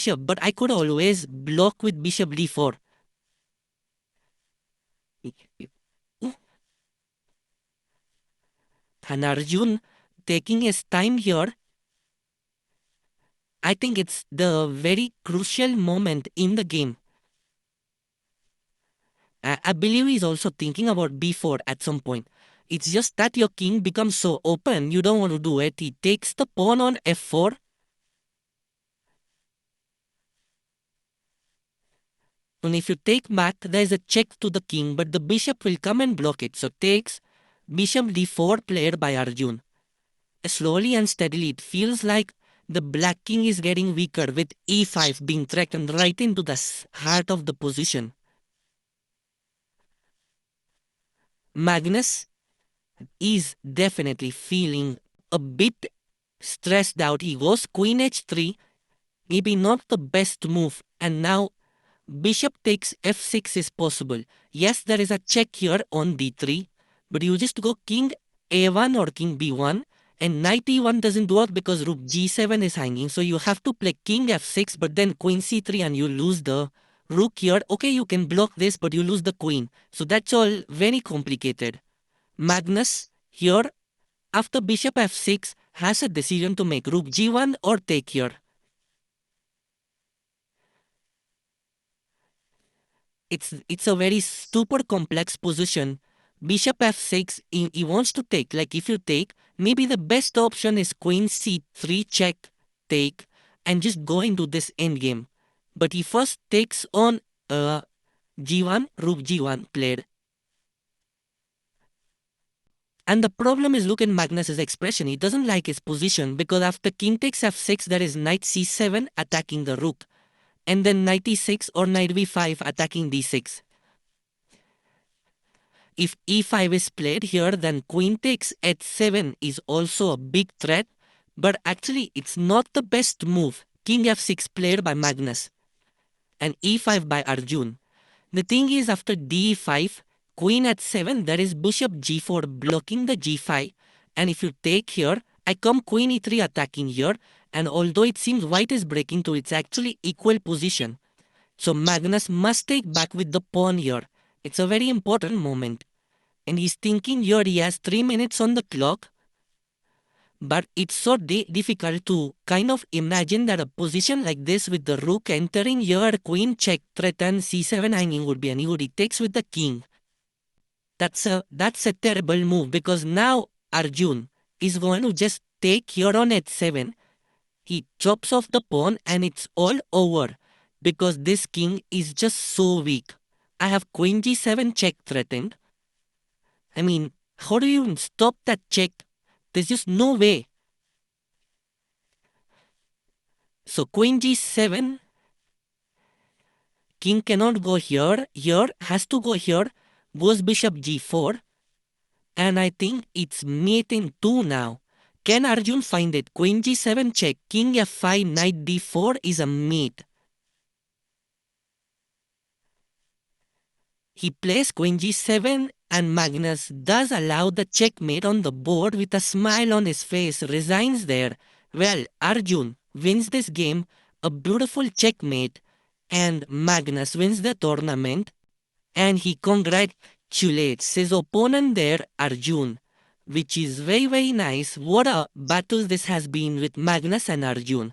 bishop, but I could always block with bishop d4. And Arjun taking his time here. I think it's the very crucial moment in the game. I believe he's also thinking about b4 at some point. It's just that your king becomes so open, you don't want to do it. He takes the pawn on f4. And if you take back, there is a check to the king, but the bishop will come and block it. So takes bishop d4 played by Arjun. Slowly and steadily, it feels like the black king is getting weaker with e5 being threatened right into the heart of the position. Magnus is definitely feeling a bit stressed out. He goes queen h3, maybe not the best move, and now bishop takes f6 is possible. Yes, there is a check here on d3, but you just go king a1 or king b1, and knight e1 doesn't work because rook g7 is hanging, so you have to play king f6, but then queen c3 and you lose the rook here. Okay, you can block this, but you lose the queen. So that's all very complicated. Magnus here, after bishop f6, has a decision to make rook g1 or take here. It's a very super complex position. Bishop f6, he wants to take. Like if you take, maybe the best option is queen c3 check, take, and just go into this endgame. But he first takes on g1, rook g1 played. And the problem is, look at Magnus's expression. He doesn't like his position because after king takes f6, there is knight c7 attacking the rook. And then knight e6 or knight b5 attacking d6. If e5 is played here, then queen takes h7 is also a big threat. But actually, it's not the best move. King f6 played by Magnus. And e5 by Arjun. The thing is, after d5, queen at 7, there is bishop g4 blocking the g5. And if you take here, I come queen e3 attacking here. And although it seems white is breaking to, it's actually equal position. So Magnus must take back with the pawn here. It's a very important moment. And he's thinking here he has 3 minutes on the clock. But it's so difficult to kind of imagine that a position like this with the rook entering here, queen check, threaten, c7 hanging would be an he takes with the king. That's a terrible move because now Arjun is going to just take here on h7. He chops off the pawn and it's all over because this king is just so weak. I have queen g7 check threatened. I mean, how do you stop that check? There's just no way. So queen g7, king cannot go here, has to go here, goes bishop g4, and I think it's mate in 2 now. Can Arjun find it? Queen g7 check, king f5, knight d4 is a mate. He plays queen g7 and Magnus does allow the checkmate on the board with a smile on his face, resigns there. Well, Arjun wins this game, a beautiful checkmate, and Magnus wins the tournament, and he congratulates his opponent there, Arjun, which is very, very nice. What a battle this has been with Magnus and Arjun.